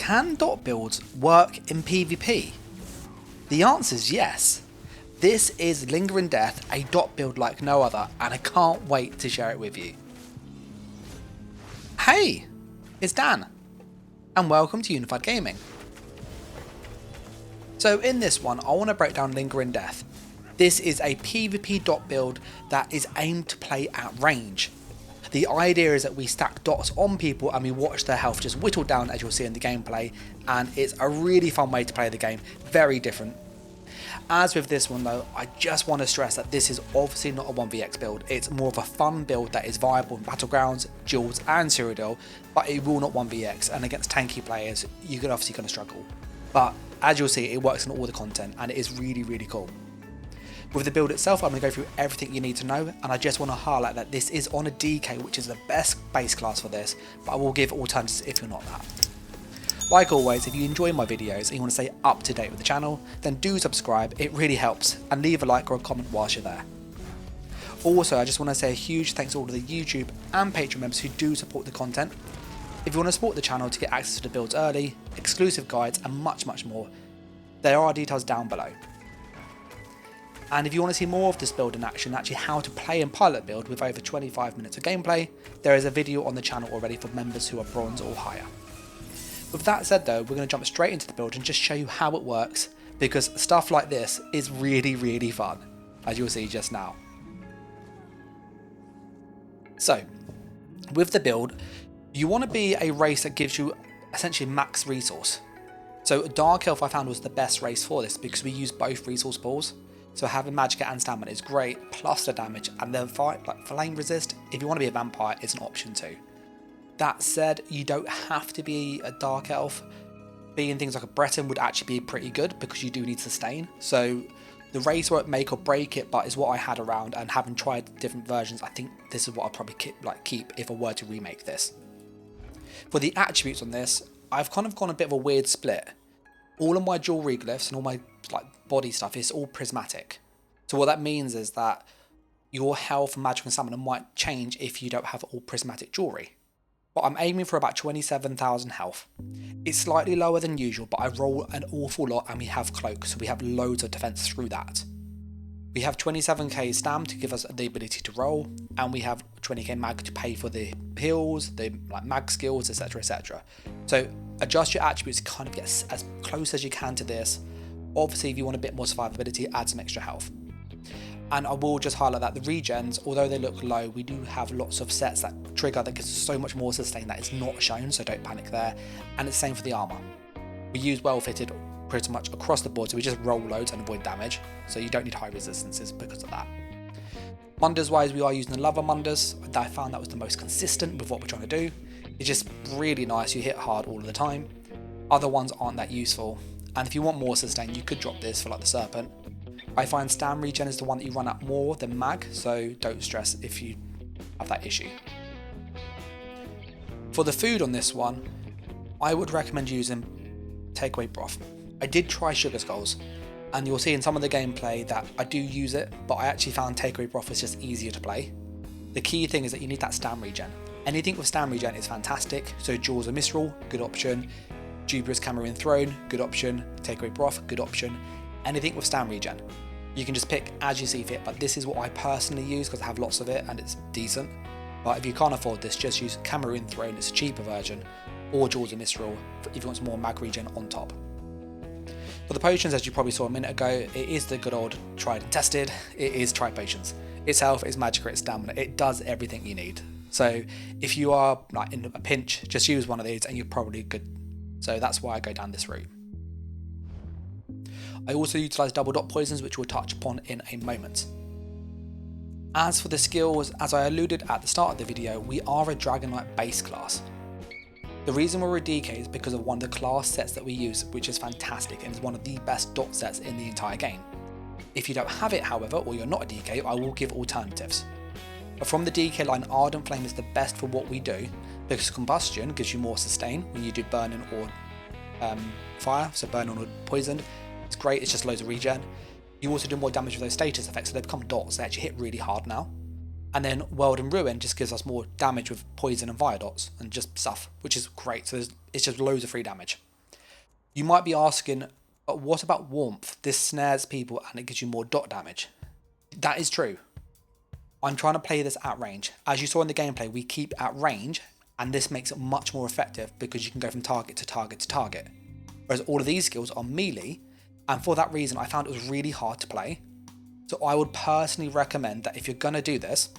Can dot builds work in PvP? The answer is yes. This is Lingering Death, a dot build like no other, and I can't wait to share it with you. Hey, it's Dan, and welcome to Unified Gaming. So in this one, I want to break down Lingering Death. This is a PvP dot build that is aimed to play at range. The idea is that we stack dots on people and we watch their health just whittle down, as you'll see in the gameplay, and it's a really fun way to play the game, very different. As with this one though, I just want to stress that this is obviously not a 1vx build, it's more of a fun build that is viable in Battlegrounds, Duels and Cyrodiil, but it will not 1vx, and against tanky players you're obviously going to struggle. But as you'll see, it works on all the content and it is really cool. With the build itself, I'm going to go through everything you need to know, and I just want to highlight that this is on a DK, which is the best base class for this, but I will give alternatives if you're not that. Like always, if you enjoy my videos and you want to stay up to date with the channel, then do subscribe, it really helps, and leave a like or a comment whilst you're there. Also, I just want to say a huge thanks to all of the YouTube and Patreon members who do support the content. If you want to support the channel to get access to the builds early, exclusive guides and much more, there are details down below. And if you want to see more of this build in action, actually how to play and pilot build with over 25 minutes of gameplay, there is a video on the channel already for members who are bronze or higher. With that said though, we're going to jump straight into the build and just show you how it works, because stuff like this is really fun, as you'll see just now. So, with the build, you want to be a race that gives you essentially max resource. So Dark Elf I found was the best race for this because we use both resource pools. So having Magicka and Stamina is great, plus the damage, and the fight, like Flame Resist, if you want to be a vampire, it's an option too. That said, you don't have to be a Dark Elf. Being things like a Breton would actually be pretty good because you do need sustain. So the race won't make or break it, but is what I had around, and having tried different versions, I think this is what I'll probably keep if I were to remake this. For the attributes on this, I've kind of gone a bit of a weird split. All of my jewelry glyphs and all my body stuff is all prismatic. So what that means is that your health, magic and stamina might change if you don't have all prismatic jewelry. But I'm aiming for about 27,000 health. It's slightly lower than usual, but I roll an awful lot and we have cloak, so we have loads of defense through that. We have 27k stam to give us the ability to roll, and we have 20k mag to pay for the heals, the mag skills, etc. So adjust your attributes to kind of get as close as you can to this. Obviously, if you want a bit more survivability, add some extra health. And I will just highlight that the regens, although they look low, we do have lots of sets that trigger that gives us so much more sustain that is not shown, so don't panic there. And it's the same for the armour. We use well fitted pretty much across the board, so we just roll loads and avoid damage, so you don't need high resistances because of that. Munders wise, we are using the Lover Munders. I found that was the most consistent with what we're trying to do. It's just really nice, you hit hard all of the time. Other ones aren't that useful. And if you want more sustain, you could drop this for like the Serpent. I find Stam Regen is the one that you run out more than Mag, so don't stress if you have that issue. For the food on this one, I would recommend using takeaway broth. I did try Sugar Skulls, and you'll see in some of the gameplay that I do use it, but I actually found takeaway broth was just easier to play. The key thing is that you need that Stam Regen. Anything with Stam Regen is fantastic, so Jaws of Mistral, good option. Dubious Camarine Throne, good option. Takeaway Broth, good option. Anything with Stam Regen. You can just pick as you see fit, but this is what I personally use because I have lots of it and it's decent. But if you can't afford this, just use Camarine Throne, it's a cheaper version, or Jaws of Mistral if you want some more mag regen on top. For the potions, as you probably saw a minute ago, it is the good old tried and tested. It is Tri Potions. Its health, its magic, its stamina, it does everything you need. So if you are like in a pinch, just use one of these and you're probably good. So that's why I go down this route. I also utilise double dot poisons, which we'll touch upon in a moment. As for the skills, as I alluded at the start of the video, we are a Dragonknight base class. The reason we're a DK is because of one of the class sets that we use, which is fantastic and is one of the best dot sets in the entire game. If you don't have it, however, or you're not a DK, I will give alternatives. But from the DK line, Ardent Flame is the best for what we do, because Combustion gives you more sustain when you do burning or fire, so burning or poisoned. It's great, it's just loads of regen. You also do more damage with those status effects, so they become dots, they actually hit really hard now. And then World and Ruin just gives us more damage with poison and fire dots and just stuff, which is great. So it's just loads of free damage. You might be asking, but what about warmth? This snares people and it gives you more dot damage. That is true. I'm trying to play this at range. As you saw in the gameplay, we keep at range, and this makes it much more effective because you can go from target to target to target. Whereas all of these skills are melee, and for that reason I found it was really hard to play. So I would personally recommend that if you're going to do this,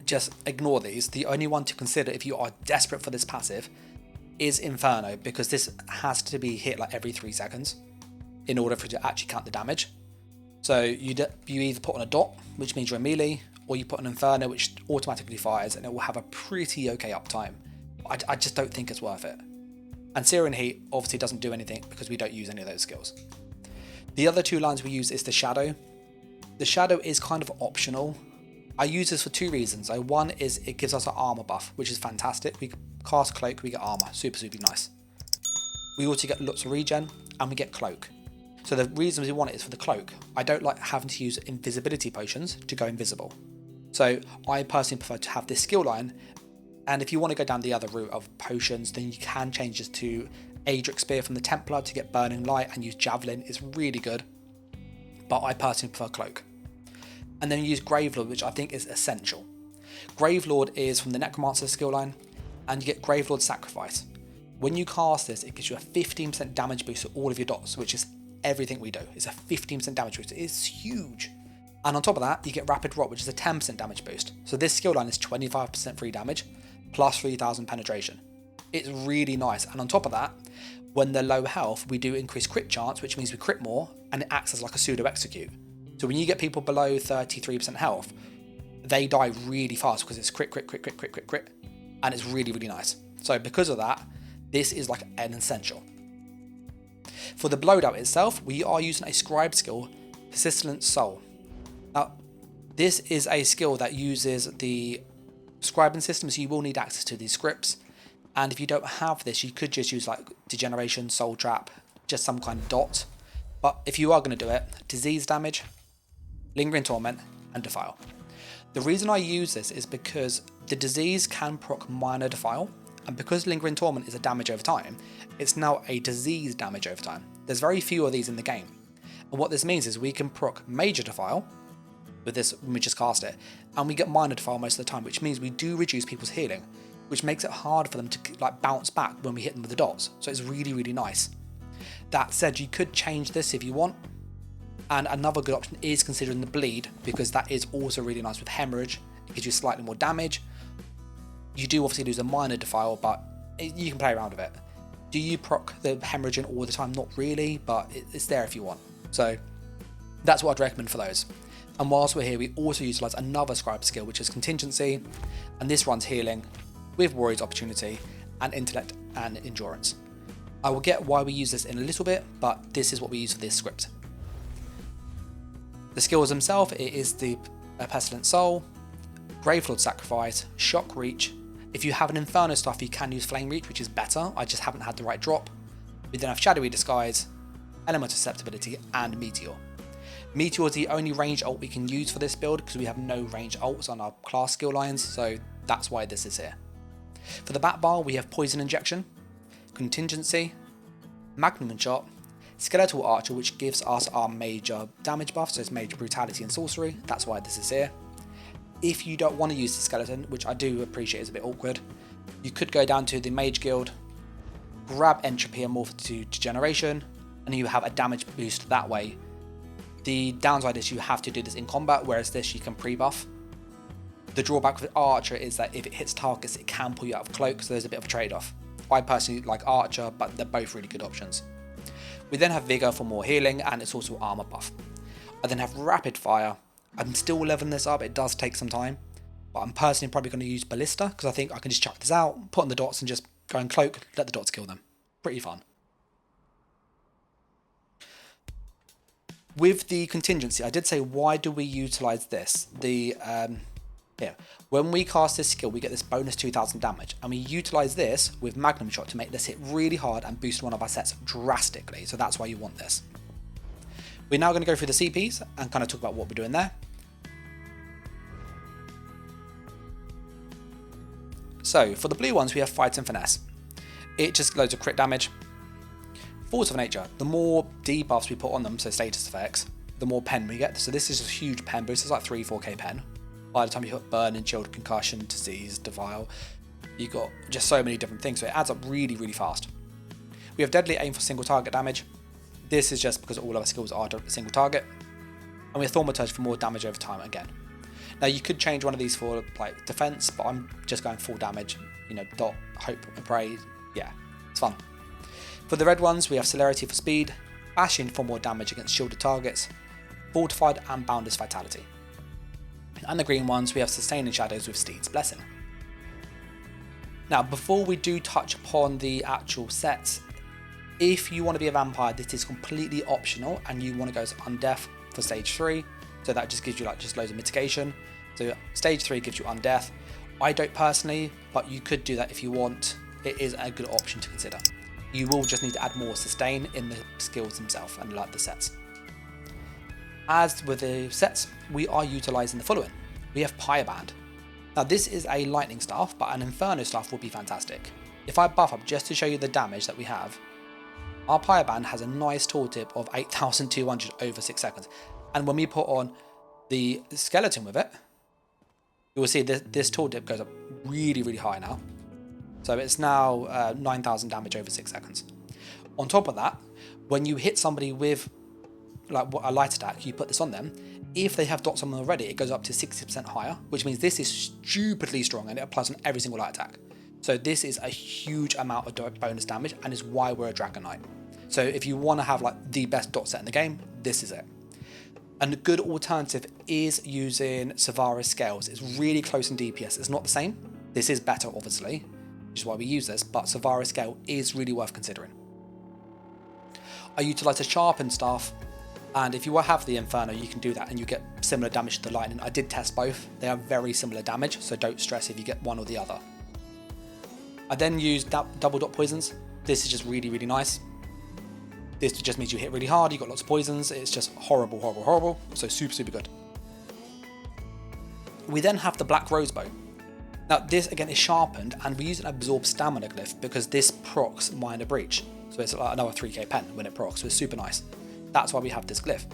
just ignore these. The only one to consider if you are desperate for this passive is Inferno, because this has to be hit like every 3 seconds in order for it to actually count the damage. So you either put on a dot, which means you're a melee, or you put an Inferno, which automatically fires, and it will have a pretty okay uptime. I just don't think it's worth it. And Searing Heat obviously doesn't do anything because we don't use any of those skills. The other 2 lines we use is the Shadow. The Shadow is kind of optional. I use this for 2 reasons. So one is it gives us an armor buff, which is fantastic. We cast Cloak, we get armor, super nice. We also get lots of regen, and we get Cloak. So the reason we want it is for the Cloak. I don't like having to use invisibility potions to go invisible. So I personally prefer to have this skill line, and if you want to go down the other route of potions, then you can change this to Adric Spear from the Templar to get Burning Light, and use Javelin. It's really good, but I personally prefer Cloak. And then you use Gravelord, which I think is essential. Gravelord is from the Necromancer skill line, and you get Gravelord Sacrifice. When you cast this, it gives you a 15% damage boost to all of your dots, which is everything we do. It's a 15% damage boost. It's huge. And on top of that, you get Rapid Rot, which is a 10% damage boost. So this skill line is 25% free damage, plus 3000 penetration. It's really nice. And on top of that, when they're low health, we do increase crit chance, which means we crit more, and it acts as like a pseudo execute. So when you get people below 33% health, they die really fast because it's crit, and it's really nice. So because of that, this is like an essential. For the Blowed-Out itself, we are using a Scribe skill, Persistent Soul. Now, this is a skill that uses the scribing system, so you will need access to these scripts. And if you don't have this, you could just use like Degeneration, Soul Trap, just some kind of dot. But if you are going to do it, Disease Damage, Lingering Torment, and Defile. The reason I use this is because the Disease can proc Minor Defile, and because Lingering Torment is a damage over time, it's now a disease damage over time. There's very few of these in the game. And what this means is we can proc Major Defile with this when we just cast it, and we get Minor Defile most of the time, which means we do reduce people's healing, which makes it hard for them to like bounce back when we hit them with the dots. So it's really nice. That said, you could change this if you want. And another good option is considering the Bleed, because that is also really nice with Hemorrhage. It gives you slightly more damage. You do obviously lose a Minor Defile, but you can play around with it. Do you proc the Hemorrhaging all the time? Not really, but it's there if you want. So that's what I'd recommend for those. And whilst we're here, we also utilise another Scribe skill, which is Contingency, and this runs healing with Warrior's Opportunity and Intellect and Endurance. I will get why we use this in a little bit, but this is what we use for this script. The skills themselves, it is the Pestilent Soul, Gravelord Sacrifice, Shock Reach. If you have an Inferno stuff, you can use Flame Reach, which is better. I just haven't had the right drop. We then have Shadowy Disguise, Elemental Susceptibility, and Meteor. Meteor is the only range ult we can use for this build because we have no range ults on our class skill lines, so that's why this is here. For the Bat Bar, we have Poison Injection, Contingency, Magnum Shot, Skeletal Archer, which gives us our major damage buff, so it's Major Brutality and Sorcery. That's why this is here. If you don't want to use the Skeleton, which I do appreciate is a bit awkward, you could go down to the Mage Guild, grab Entropy and morph to Degeneration, and you have a damage boost that way. The downside is you have to do this in combat, whereas this you can pre-buff. The drawback with Archer is that if it hits targets, it can pull you out of Cloak, so there's a bit of a trade-off. I personally like Archer, but they're both really good options. We then have Vigor for more healing, and it's also armor buff. I then have Rapid Fire. I'm still leveling this up, it does take some time, but I'm personally probably going to use Ballista, because I think I can just chuck this out, put on the dots, and just go and cloak, let the dots kill them. Pretty fun. With the Contingency, I did say, why do we utilise this? When we cast this skill, we get this bonus 2000 damage, and we utilise this with Magnum Shot to make this hit really hard and boost one of our sets drastically, so that's why you want this. We're now going to go through the CPs and kind of talk about what we're doing there. So, for the blue ones, we have Fight and Finesse. It just loads of crit damage. Force of nature, the more debuffs we put on them, so status effects, the more pen we get. So this is a huge pen boost. It's like 3-4k pen. By the time you hit burn, and chilled, concussion, disease, devile, you got just so many different things. So it adds up really, really fast. We have deadly aim for single target damage. This is just because all our skills are single target. And we have thaumaturge for more damage over time again. Now you could change one of these for like defense, but I'm just going full damage. You know, dot, hope, pray. Yeah, it's fun. For the red ones, we have celerity for speed, bashing for more damage against shielded targets, fortified and boundless vitality. And the green ones, we have sustaining shadows with Steed's blessing. Now, before we do touch upon the actual sets, if you want to be a vampire, this is completely optional, and you want to go to undeath for stage 3, so that just gives you like just loads of mitigation. So stage 3 gives you undeath. I don't personally, but you could do that if you want. It is a good option to consider. You will just need to add more sustain in the skills themselves and like the sets. As with the sets, we are utilising the following. We have Pyreband. Now this is a lightning staff, but an inferno staff would be fantastic. If I buff up just to show you the damage that we have, our Pyreband has a nice tooltip of 8,200 over 6 seconds. And when we put on the skeleton with it, you will see this tooltip goes up really, really high now. So it's now 9,000 damage over 6 seconds. On top of that, when you hit somebody with like a light attack, you put this on them. If they have dots on them already, it goes up to 60% higher, which means this is stupidly strong and it applies on every single light attack. So this is a huge amount of bonus damage and is why we're a Dragonknight. So if you want to have like the best dot set in the game, this is it. And a good alternative is using Savara's scales. It's really close in DPS. It's not the same. This is better, obviously, which is why we use this, but Savara's scale is really worth considering. I utilise a sharpened staff, and if you have the Inferno, you can do that and you get similar damage to the lightning. I did test both. They are very similar damage, so don't stress if you get one or the other. I then used double dot poisons. This is just really, really nice. This just means you hit really hard, you got lots of poisons. It's just horrible, horrible, horrible. So super, super good. We then have the Black Rosebow. Now this again is sharpened, and we use an absorb stamina glyph because this procs minor breach. So it's like another 3k pen when it procs, so it's super nice. That's why we have this glyph.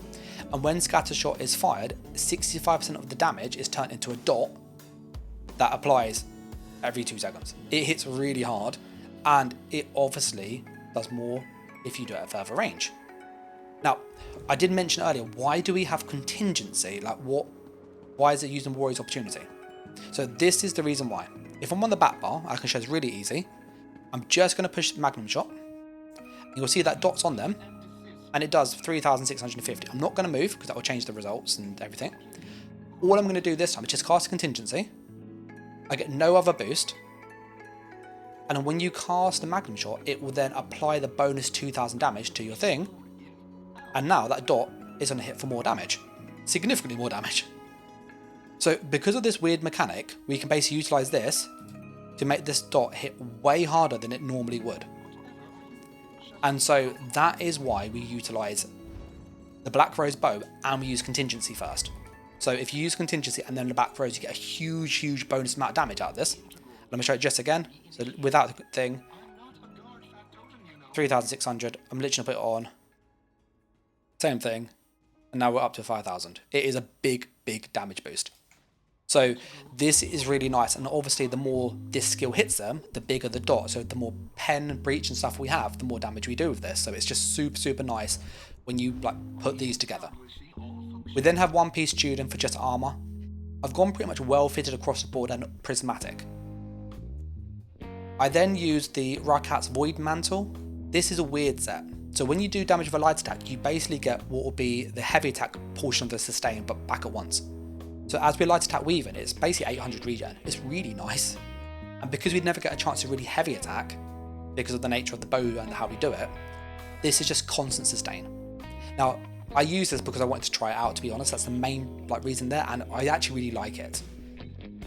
And when scatter shot is fired, 65% of the damage is turned into a dot that applies every 2 seconds. It hits really hard, and it obviously does more if you do it at further range. Now, I did mention earlier, why do we have contingency? Like why is it using Warrior's Opportunity? So this is the reason why. If I'm on the back bar, I can show it's really easy. I'm just going to push Magnum Shot. You'll see that dot's on them, and it does 3,650. I'm not going to move because that will change the results and everything. All I'm going to do this time is just cast Contingency. I get no other boost. And then when you cast the Magnum Shot, it will then apply the bonus 2,000 damage to your thing. And now that dot is going to hit for more damage. Significantly more damage. So because of this weird mechanic, we can basically utilise this to make this dot hit way harder than it normally would. And so that is why we utilise the Black Rose Bow and we use Contingency first. So if you use Contingency and then the Black Rose, you get a huge, huge bonus amount of damage out of this. Let me show it just again. So without the thing, 3,600. I'm literally going to put it on. Same thing. And now we're up to 5,000. It is a big, big damage boost. So this is really nice. And obviously the more this skill hits them, the bigger the dot. So the more pen, breach and stuff we have, the more damage we do with this. So it's just super, super nice when you like put these together. We then have One Piece Student for just armor. I've gone pretty much well fitted across the board and prismatic. I then used the Rakat's Void Mantle. This is a weird set. So when you do damage with a light attack, you basically get what will be the heavy attack portion of the sustain, but back at once. So as we light attack weaving, it's basically 800 regen. It's really nice. And because we never get a chance to really heavy attack, because of the nature of the bow and how we do it, this is just constant sustain. Now, I use this because I wanted to try it out, to be honest. That's the main reason there, and I actually really like it.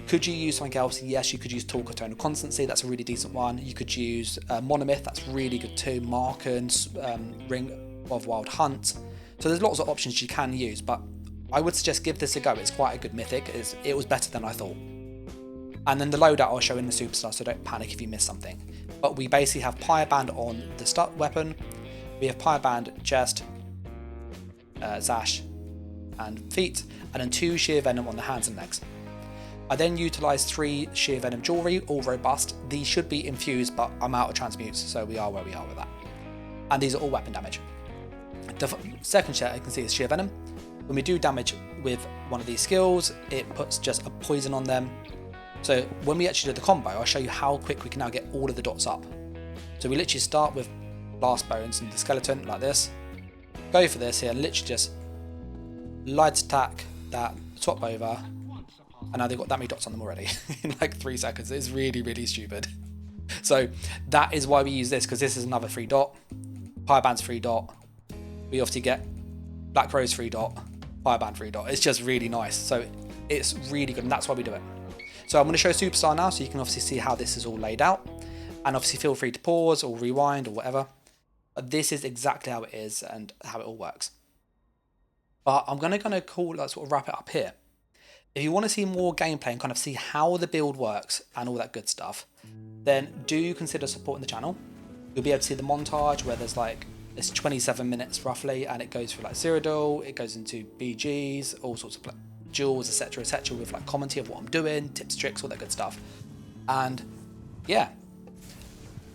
Could you use something else? Yes, you could use Talk of Tonal Constancy. That's a really decent one. You could use Monomyth. That's really good too. Marken, Ring of Wild Hunt. So there's lots of options you can use, but I would suggest give this a go. It's quite a good mythic. It was better than I thought. And then the loadout I'll show in the Superstar, so don't panic if you miss something. But we basically have Pyreband on the start weapon. We have Pyre Band, Chest, Sash, and feet, and then 2 Sheer Venom on the hands and legs. I then utilised 3 Sheer Venom Jewellery, all robust. These should be infused, but I'm out of transmutes, so we are where we are with that. And these are all weapon damage. The second set I can see is Sheer Venom. When we do damage with one of these skills, it puts just a poison on them. So when we actually do the combo, I'll show you how quick we can now get all of the dots up. So we literally start with Blast Bones and the skeleton like this. Go for this here, literally just light attack that, swap over, and now they've got that many dots on them already in like 3 seconds. It's really, really stupid. So that is why we use this, because this is another 3 dot. Pyre Band's 3 dot. We obviously get Black Rose 3 dot, Pyre Band 3 dot. It's just really nice. So it's really good, and that's why we do it. So I'm going to show Superstar now, so you can obviously see how this is all laid out. And obviously feel free to pause or rewind or whatever. But this is exactly how it is and how it all works. But I'm going to call, let's sort of wrap it up here. If you want to see more gameplay and kind of see how the build works and all that good stuff, then do consider supporting the channel. You'll be able to see the montage where there's like, it's 27 minutes roughly, and it goes through like Cyrodiil, it goes into BGs, all sorts of jewels, etc, with like commentary of what I'm doing, tips, tricks, all that good stuff. And yeah,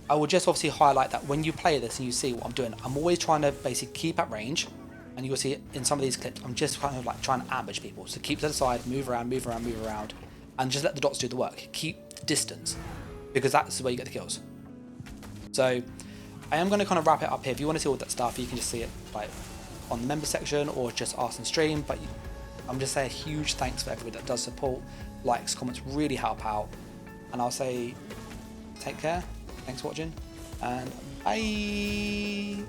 I will just obviously highlight that when you play this and you see what I'm doing, I'm always trying to basically keep at range. And you'll see in some of these clips, I'm just kind of like trying to ambush people. So keep to the side, move around, and just let the dots do the work. Keep the distance, because that's the way you get the kills. So I am going to kind of wrap it up here. If you want to see all that stuff, you can just see it like on the member section or just ask and stream. But I'm just saying a huge thanks for everybody that does support. Likes, comments really help out. And I'll say take care. Thanks for watching, and bye.